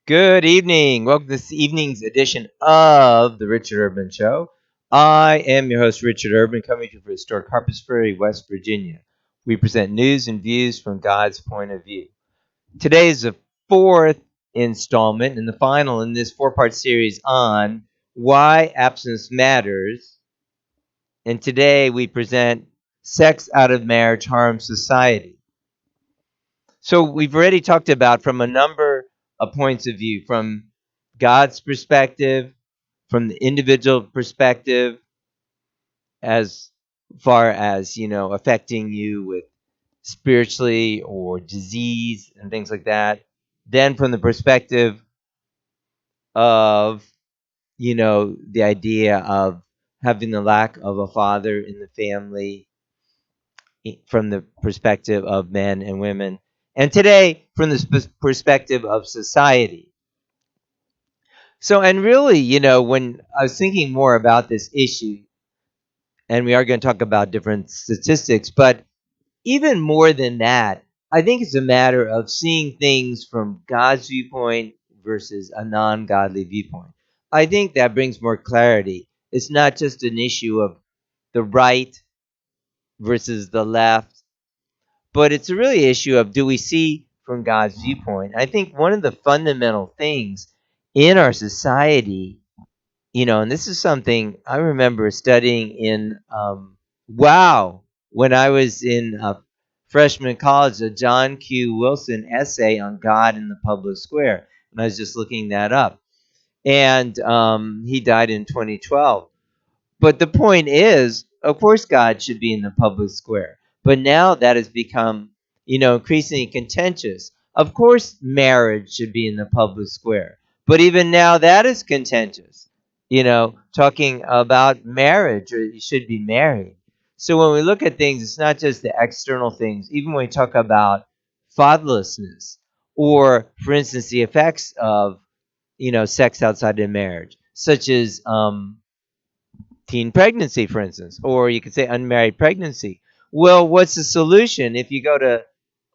Good evening. Welcome to this evening's edition of the Richard Urban Show. I am your host, Richard Urban, coming to you from historic Harpers Ferry, West Virginia. We present news and views from God's point of view. Today is the fourth installment and the final in this four-part series on why abstinence matters. And today we present sex out of marriage harms society. So we've already talked about from a number of points of view, from God's perspective, from the individual perspective, as far as, affecting you with spiritually or disease and things like that. Then from the perspective of, the idea of having the lack of a father in the family from the perspective of men and women. And today, from the perspective of society. So, and really, when I was thinking more about this issue, and we are going to talk about different statistics, but even more than that, I think it's a matter of seeing things from God's viewpoint versus a non godly viewpoint. I think that brings more clarity. It's not just an issue of the right versus the left, but it's a really issue of do we see from God's viewpoint. I think one of the fundamental things in our society, and this is something I remember studying in, when I was in freshman college, a John Q. Wilson essay on God in the public square. And I was just looking that up. And he died in 2012. But the point is, of course, God should be in the public square. But now that has become, increasingly contentious. Of course, marriage should be in the public square. But even now, that is contentious. Talking about marriage, or you should be married. So when we look at things, it's not just the external things. Even when we talk about fatherlessness, or, for instance, the effects of, sex outside of marriage, such as teen pregnancy, for instance, or you could say unmarried pregnancy. Well, what's the solution if you go to,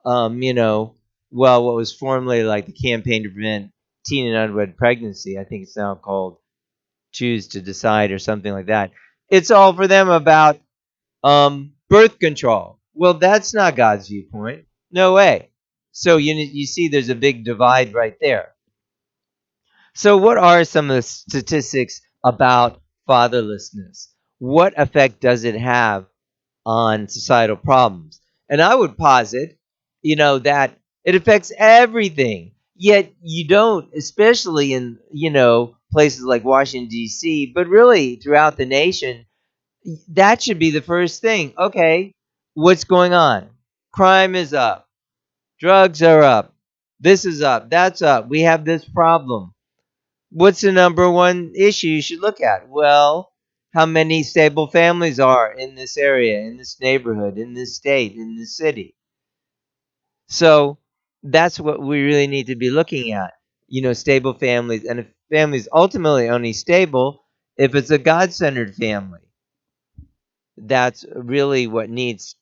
what was formerly like the campaign to prevent teen and unwed pregnancy? I think it's now called Choose to Decide or something like that. It's all for them about birth control. Well, that's not God's viewpoint. No way. So you see, there's a big divide right there. So, what are some of the statistics about fatherlessness? What effect does it have on societal problems? And I would posit, that it affects everything. Yet you don't, especially in, places like Washington, D.C., but really throughout the nation, that should be the first thing. Okay, what's going on? Crime is up. Drugs are up. This is up. That's up. We have this problem. What's the number one issue you should look at? Well, how many stable families are in this area, in this neighborhood, in this state, in this city? So that's what we really need to be looking at. Stable families. And if families ultimately only stable, if it's a God-centered family, that's really what needs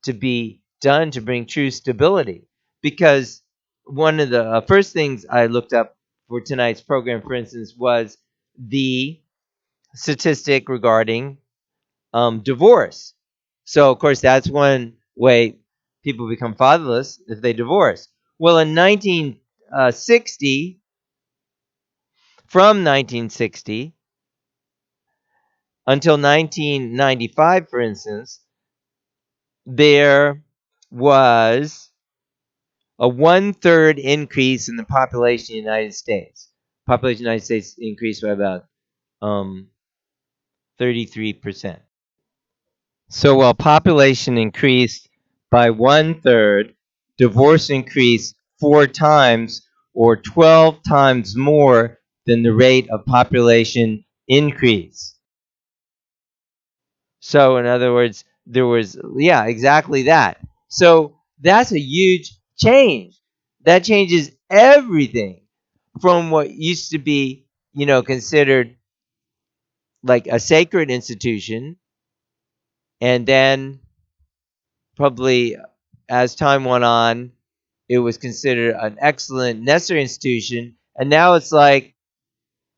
to be done to bring true stability. Because one of the first things I looked up for tonight's program, for instance, was the statistic regarding divorce. So, of course, that's one way people become fatherless if they divorce. Well, in 1960, from 1960 until 1995, for instance, there was a one-third increase in the population of the United States. Population of the United States increased by about 33%. So while population increased by one-third, divorce increased 4 times or 12 times more than the rate of population increase. So in other words, there was, yeah, exactly that. So that's a huge change. That changes everything from what used to be, considered like a sacred institution. And then probably as time went on, it was considered an excellent, necessary institution. And now it's like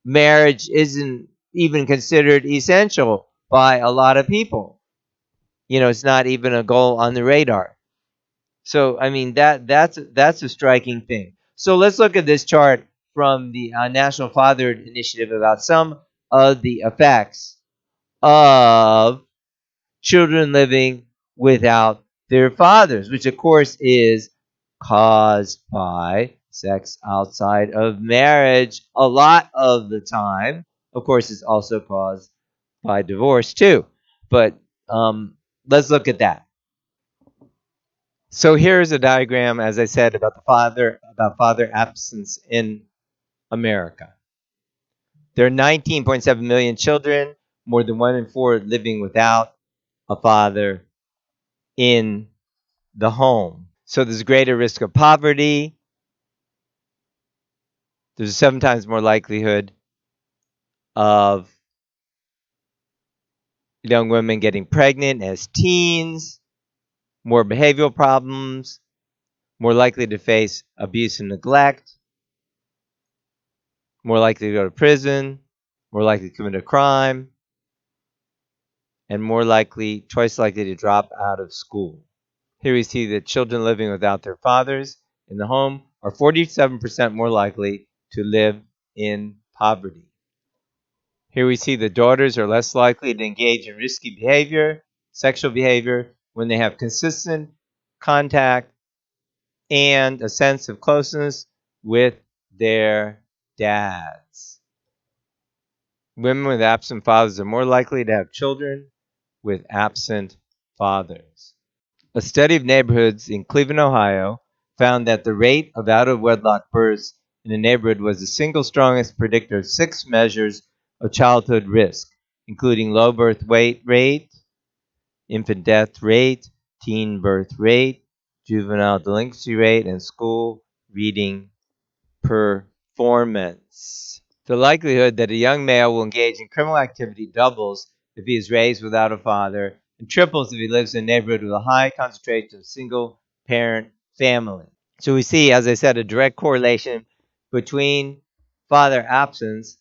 marriage isn't even considered essential by a lot of people. It's not even a goal on the radar. So I mean that's a striking thing. So let's look at this chart from the National Fatherhood Initiative about some of the effects of children living without their fathers, which of course is caused by sex outside of marriage a lot of the time. Of course, it's also caused by divorce too. But let's look at that. So here's a diagram, as I said, about father absence in America. There are 19.7 million children, more than 1 in 4 living without a father in the home. So there's a greater risk of poverty. There's a 7 times more likelihood of young women getting pregnant as teens, more behavioral problems, more likely to face abuse and neglect, more likely to go to prison, more likely to commit a crime, and twice likely to drop out of school. Here we see that children living without their fathers in the home are 47% more likely to live in poverty. Here we see that daughters are less likely to engage in risky behavior, sexual behavior, when they have consistent contact and a sense of closeness with their dads. Women with absent fathers are more likely to have children with absent fathers. A study of neighborhoods in Cleveland, Ohio, found that the rate of out of wedlock births in a neighborhood was the single strongest predictor of 6 measures of childhood risk, including low birth weight rate, infant death rate, teen birth rate, juvenile delinquency rate, and school reading performance. The likelihood that a young male will engage in criminal activity doubles if he is raised without a father and triples if he lives in a neighborhood with a high concentration of single parent family. So we see, as I said, a direct correlation between father absence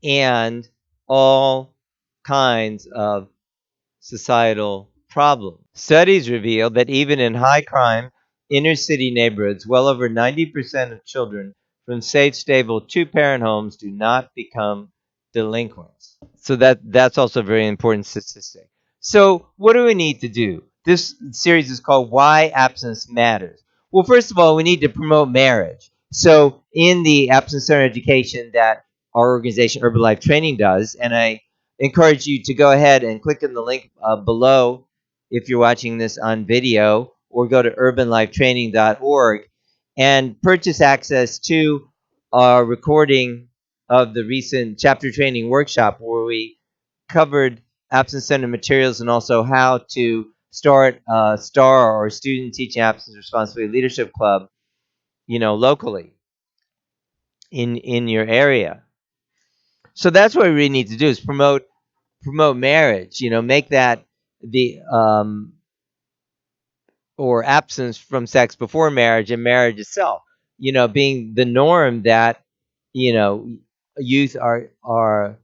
and all kinds of societal problems. Studies reveal that even in high crime inner city neighborhoods, well over 90% of children from safe, stable 2-parent homes do not become delinquents. So that's also a very important statistic. So what do we need to do? This series is called Why Absence Matters. Well, first of all, we need to promote marriage. So in the absence center education that our organization Urban Life Training does, and I encourage you to go ahead and click on the link below if you're watching this on video, or go to urbanlifetraining.org and purchase access to our recording of the recent chapter training workshop where we covered absence center materials and also how to start a STAR or Student Teaching Absence Responsibility Leadership Club, locally in your area. So that's what we really need to do is promote marriage, make that the or absence from sex before marriage and marriage itself, being the norm that, youth are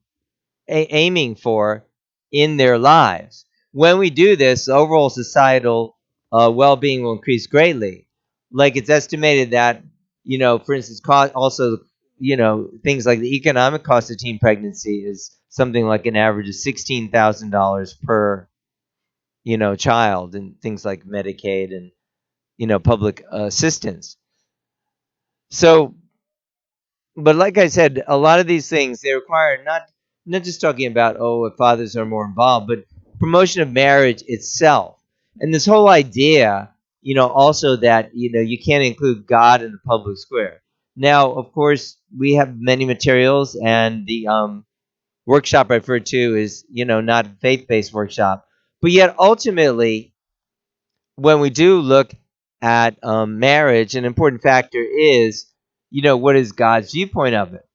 aiming for in their lives. When we do this, overall societal well-being will increase greatly. Like it's estimated that, for instance, also, things like the economic cost of teen pregnancy is something like an average of $16,000 per, child, and things like Medicaid and, public assistance. So, but like I said, a lot of these things they require not just talking about if fathers are more involved, but promotion of marriage itself, and this whole idea, also that you can't include God in the public square. Now, of course, we have many materials, and the workshop I referred to is not a faith-based workshop, but yet ultimately, when we do look at marriage, an important factor is what is God's viewpoint of it.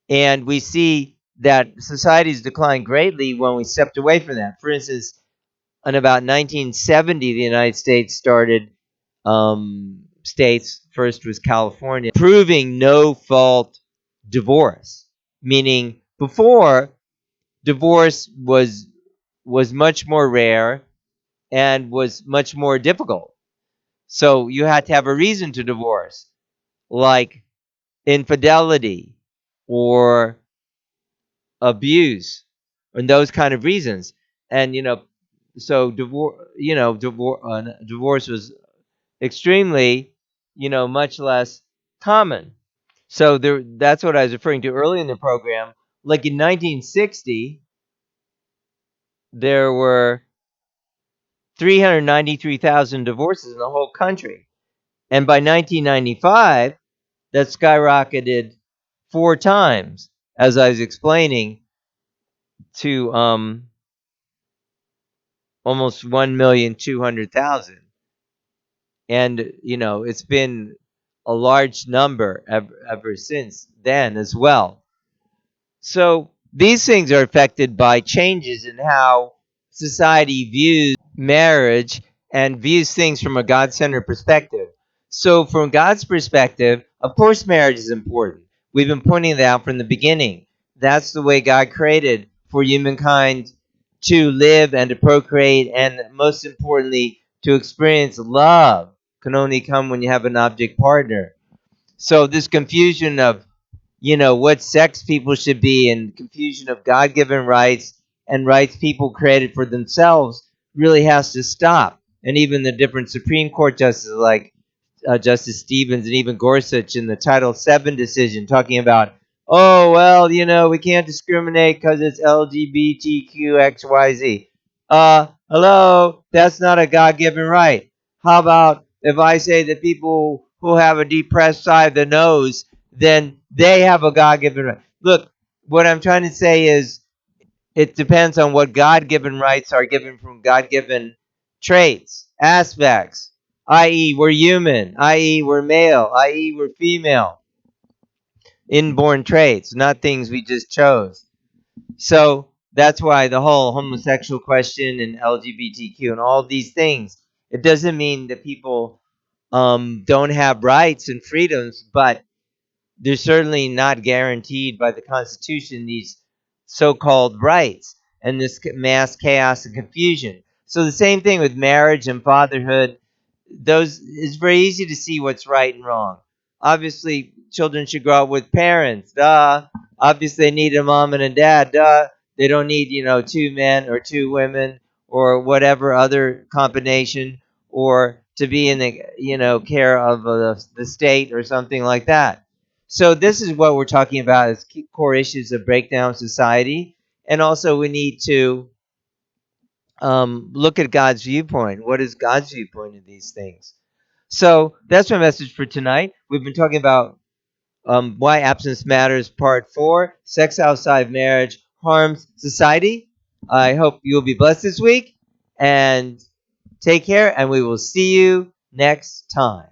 And we see that societies declined greatly when we stepped away from that. For instance, in about 1970, the United States started states first was California, proving no fault divorce, meaning before divorce was much more rare and was much more difficult. So you had to have a reason to divorce, like infidelity or abuse, and those kind of reasons. And so divorce was extremely, much less common. So that's what I was referring to early in the program. Like in 1960, there were 393,000 divorces in the whole country. And by 1995, that skyrocketed 4 times, as I was explaining, to almost 1,200,000. And, it's been a large number ever since then as well. So these things are affected by changes in how society views marriage and views things from a God-centered perspective. So from God's perspective, of course marriage is important. We've been pointing that out from the beginning. That's the way God created for humankind to live and to procreate, and most importantly, to experience love can only come when you have an object partner. So this confusion of what sex people should be, and confusion of God-given rights and rights people created for themselves really has to stop. And even the different Supreme Court justices like Justice Stevens and even Gorsuch in the Title VII decision talking about, oh, well, we can't discriminate because it's LGBTQXYZ. Hello, that's not a God-given right. How about if I say that people who have a depressed side of the nose, then they have a God-given right? Look, what I'm trying to say is it depends on what God-given rights are given from God-given traits, aspects, i.e. we're human, i.e. we're male, i.e. we're female, inborn traits, not things we just chose. So that's why the whole homosexual question and LGBTQ and all these things, it doesn't mean that people don't have rights and freedoms, but they're certainly not guaranteed by the Constitution, these so-called rights, and this mass chaos and confusion. So the same thing with marriage and fatherhood. Those, it's very easy to see what's right and wrong. Obviously, children should grow up with parents. Duh. Obviously, they need a mom and a dad. Duh. They don't need, 2 men or 2 women or whatever other combination, or to be in the, care of the state or something like that. So this is what we're talking about as key core issues of breakdown society. And also we need to look at God's viewpoint. What is God's viewpoint of these things? So that's my message for tonight. We've been talking about why abstinence matters, part 4, sex outside of marriage harms society. I hope you'll be blessed this week, and take care, and we will see you next time.